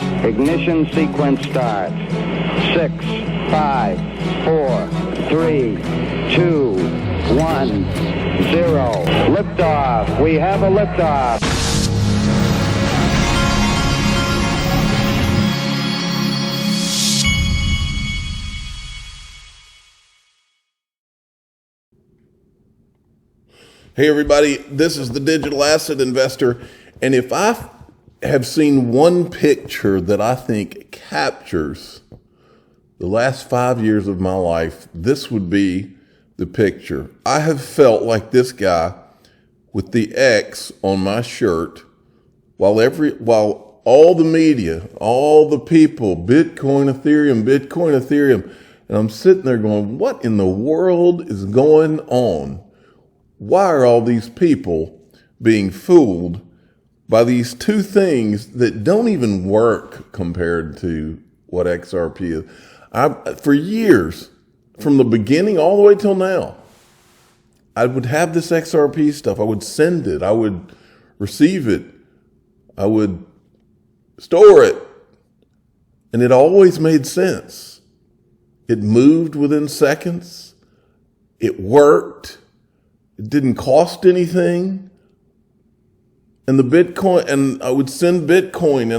Ignition sequence starts. 6, 5, 4, 3, 2, 1, 0. Liftoff. We have a liftoff. Hey everybody, this is the Digital Asset Investor, and if I have seen one picture that I think captures the last 5 years of my life, this would be the picture. I have felt like this guy with the X on my shirt while all the media, all the people, Bitcoin, Ethereum, and I'm sitting there going, what in the world is going on? Why are all these people being fooled by these two things that don't even work compared to what XRP is? For years, from the beginning all the way till now, I would have this XRP stuff. I would send it. I would receive it. I would store it. And it always made sense. It moved within seconds. It worked. It didn't cost anything. And the Bitcoin, and I would send Bitcoin,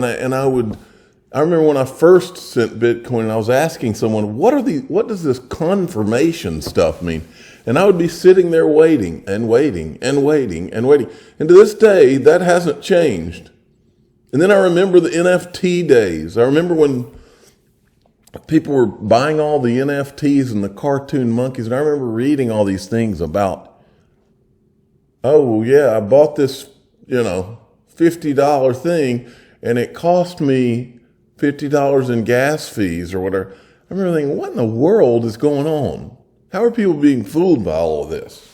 I remember when I first sent Bitcoin and I was asking someone, what does this confirmation stuff mean? And I would be sitting there waiting and waiting and waiting and waiting. And to this day, that hasn't changed. And then I remember the NFT days. I remember when people were buying all the NFTs and the cartoon monkeys. And I remember reading all these things about, oh yeah, I bought this, $50 thing and it cost me $50 in gas fees or whatever. I remember thinking, what in the world is going on? How are people being fooled by all of this?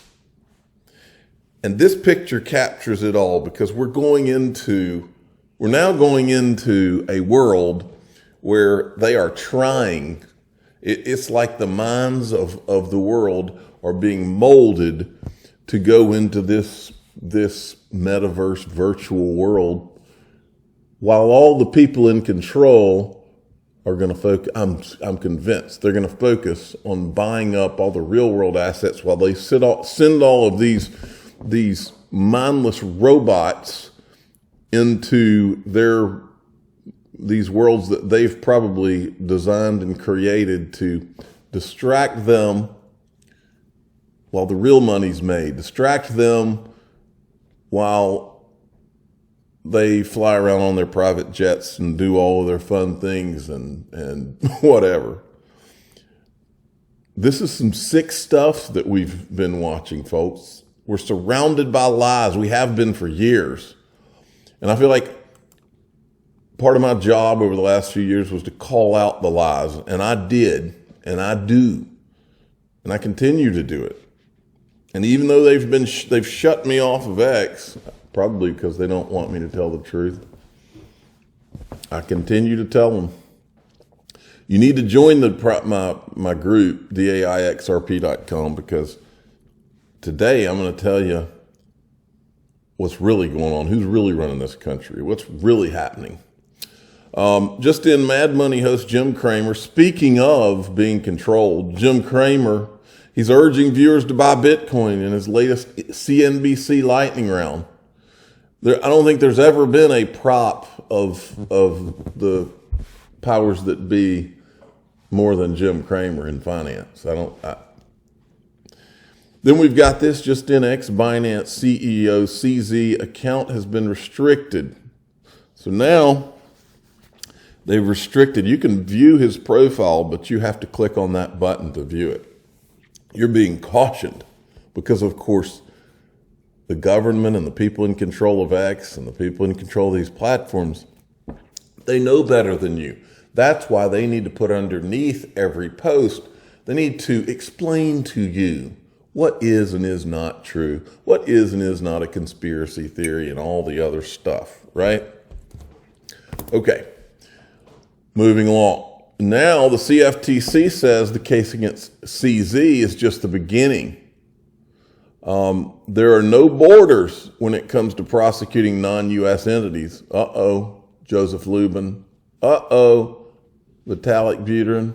And this picture captures it all because we're now going into a world where they are trying. It's like the minds of the world are being molded to go into this metaverse virtual world, while all the people in control are going to focus. I'm convinced they're going to focus on buying up all the real world assets while they send all of these mindless robots into these worlds that they've probably designed and created to distract them while the real money's made, distract them while they fly around on their private jets and do all of their fun things and whatever. This is some sick stuff that we've been watching, folks. We're surrounded by lies. We have been for years. And I feel like part of my job over the last few years was to call out the lies. And I did, and I do, and I continue to do it. And even though they've shut me off of X, probably because they don't want me to tell the truth, I continue to tell them. You need to join my group, DAIXRP.com, because today I'm going to tell you what's really going on, who's really running this country, what's really happening. Just in, Mad Money host Jim Cramer, speaking of being controlled, Jim Cramer, he's urging viewers to buy Bitcoin in his latest CNBC lightning round. I don't think there's ever been a prop of the powers that be more than Jim Cramer in finance. Then we've got this just in, ex-Binance CEO CZ account has been restricted. So now they've restricted. You can view his profile, but you have to click on that button to view it. You're being cautioned because, of course, the government and the people in control of X and the people in control of these platforms, they know better than you. That's why they need to put underneath every post, they need to explain to you what is and is not true, what is and is not a conspiracy theory, and all the other stuff, right? Okay, moving along. Now the CFTC says the case against CZ is just the beginning. There are no borders when it comes to prosecuting non-U.S. entities. Joseph Lubin, Vitalik Buterin.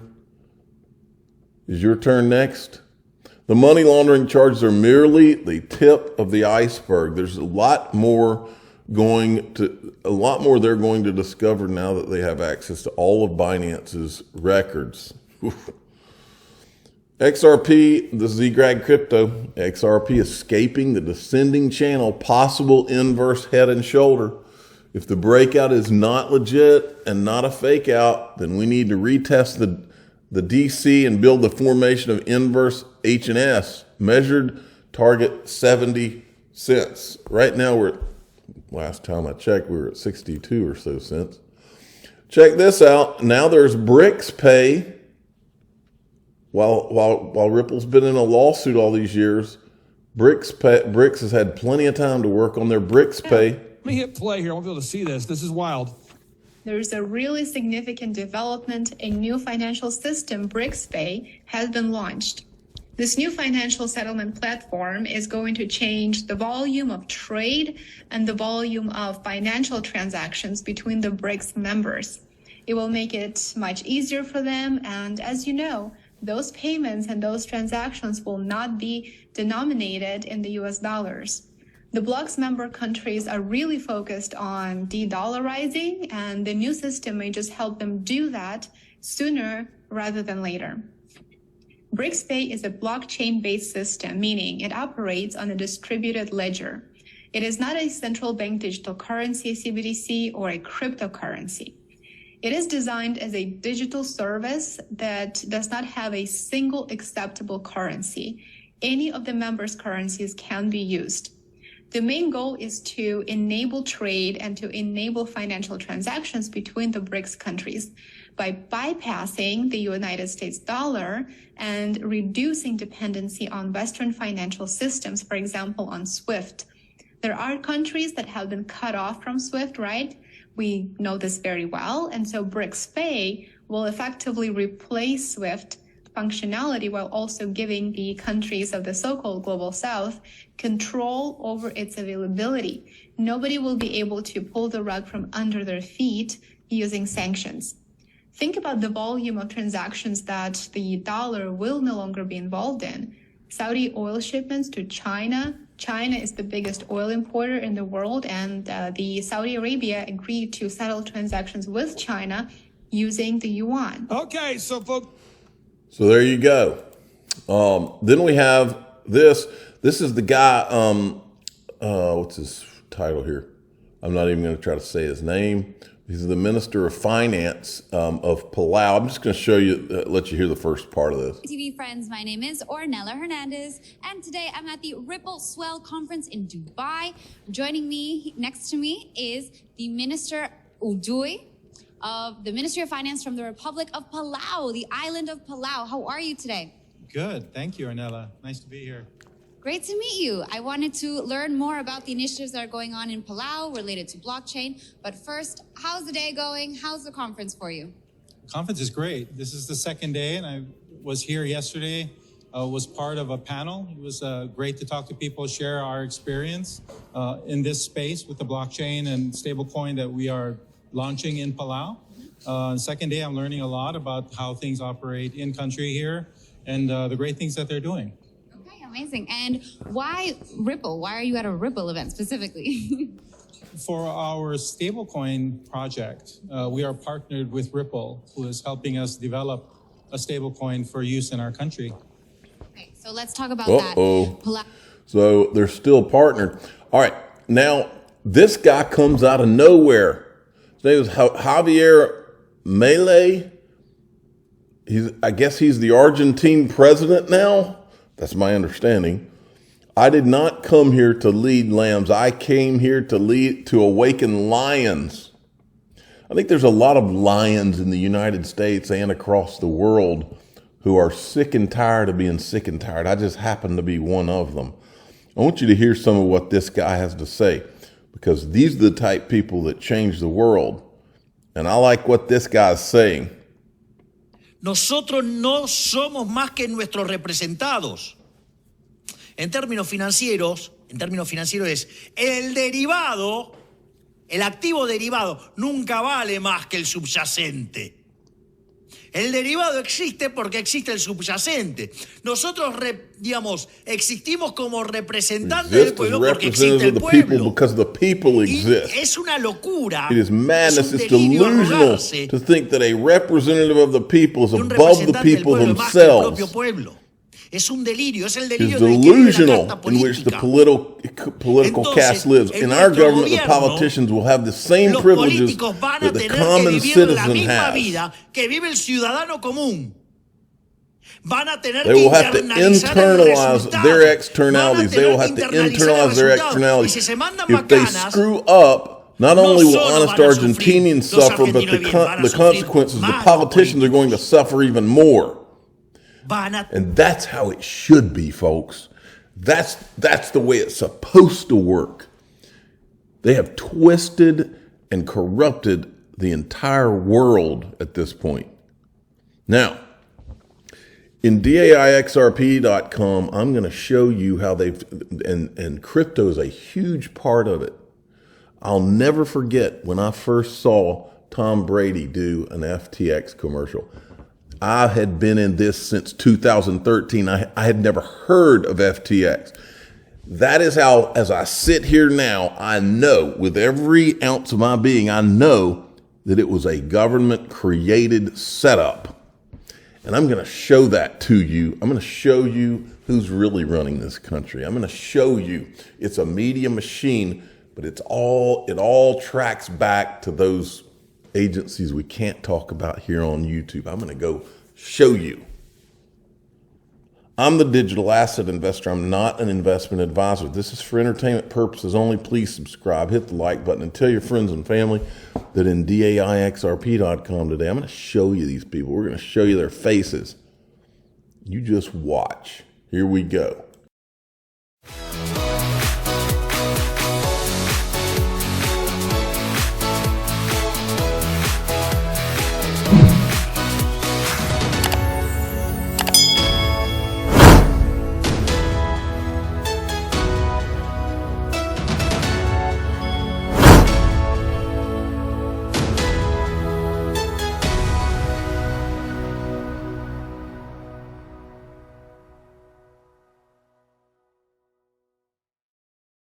Is your turn next? The money laundering charges are merely the tip of the iceberg. There's a lot more they're going to discover now that they have access to all of Binance's records. XRP, the Zgrad crypto, XRP escaping the descending channel, possible inverse head and shoulder. If the breakout is not legit and not a fake out, then we need to retest the DC and build the formation of inverse H&S, measured target 70 cents. Right now last time I checked, we were at 62 or so cents. Check this out. Now there's BRICS Pay. While Ripple's been in a lawsuit all these years, BRICS has had plenty of time to work on their BRICS Pay. Let me hit play here. I won't be able to see this. This is wild. There's a really significant development. A new financial system, BRICS Pay, has been launched. This new financial settlement platform is going to change the volume of trade and the volume of financial transactions between the BRICS members. It will make it much easier for them, and as you know, those payments and those transactions will not be denominated in the US dollars. The bloc's member countries are really focused on de-dollarizing, and the new system may just help them do that sooner rather than later. BRICS Pay is a blockchain-based system, meaning it operates on a distributed ledger. It is not a central bank digital currency, CBDC, or a cryptocurrency. It is designed as a digital service that does not have a single acceptable currency. Any of the members' currencies can be used. The main goal is to enable trade and to enable financial transactions between the BRICS countries by bypassing the United States dollar and reducing dependency on Western financial systems, for example, on SWIFT. There are countries that have been cut off from SWIFT, right? We know this very well. And so BRICS Pay will effectively replace SWIFT functionality while also giving the countries of the so-called global south control over its availability. Nobody will be able to pull the rug from under their feet using sanctions. Think about the volume of transactions that the dollar will no longer be involved in. Saudi oil shipments to China. China is the biggest oil importer in the world, and the Saudi Arabia agreed to settle transactions with China using the yuan. Okay, so folks. So there you go. Then we have this. This is the guy, what's his title here? I'm not even going to try to say his name. He's the Minister of Finance of Palau. I'm just going to show you, let you hear the first part of this. TV friends, my name is Ornella Hernandez, and today I'm at the Ripple Swell Conference in Dubai. Joining me, next to me, is the Minister Udui of the Ministry of Finance from the Republic of Palau, the island of Palau. How are you today? Good. Thank you, Ornella. Nice to be here. Great to meet you. I wanted to learn more about the initiatives that are going on in Palau related to blockchain. But first, how's the day going? How's the conference for you? The conference is great. This is the second day, and I was here yesterday, was part of a panel. It was great to talk to people, share our experience in this space with the blockchain and stablecoin that we are launching in Palau. Second day, I'm learning a lot about how things operate in country here and the great things that they're doing. Amazing. And why Ripple? Why are you at a Ripple event specifically? For our stablecoin project, we are partnered with Ripple, who is helping us develop a stablecoin for use in our country. Okay, so let's talk about that. So they're still partnered. All right. Now, this guy comes out of nowhere. His name is Javier Milei. I guess he's the Argentine president now. That's my understanding. I did not come here to lead lambs. I came here to awaken lions. I think there's a lot of lions in the United States and across the world who are sick and tired of being sick and tired. I just happen to be one of them. I want you to hear some of what this guy has to say, because these are the type of people that change the world. And I like what this guy's saying. Nosotros no somos más que nuestros representados. En términos financieros es el derivado El activo derivado nunca vale más que el subyacente. El derivado existe porque existe el subyacente. Nosotros, existimos como representantes del pueblo porque existe el pueblo. Because the people exist. Y es una locura. It is madness, es it's delirio delusional arrogarse to think that a representative of the people is de un above the representante del people pueblo más que el propio themselves. pueblo. Es un delirio, es el It is delirio del que vive la delusional casta in which the política. political Entonces, caste lives. en In our nuestro government, the gobierno, politicians will have the same Los privileges políticos van that a the tener que common vivir la citizen misma has. vida que vive el ciudadano común. Van a tener They que will have to internalizar el internalize resultado. their Van a externalities. They tener will que have to internalizar el internalize their resultado. Y externalities. si se mandan If they macanas, screw up, not no only will solo honest van a sufrir Argentinians los suffer, but argentinos bien, van a the sufrir consequences, the más los politicians are going to suffer even more. van a And that's how it should be, folks. That's the way it's supposed to work. They have twisted and corrupted the entire world at this point. Now, in DAIXRP.com, I'm going to show you how they've, and crypto is a huge part of it. I'll never forget when I first saw Tom Brady do an FTX commercial. I had been in this since 2013. I had never heard of FTX. That is how, as I sit here now, I know with every ounce of my being, I know that it was a government created setup. And I'm going to show that to you. I'm going to show you who's really running this country. I'm going to show you it's a media machine, but it all tracks back to those agencies we can't talk about here on YouTube. I'm going to go show you. I'm the digital asset investor. I'm not an investment advisor. This is for entertainment purposes only. Please subscribe, hit the like button, and tell your friends and family that in DAIXRP.com today, I'm going to show you these people. We're going to show you their faces. You just watch. Here we go.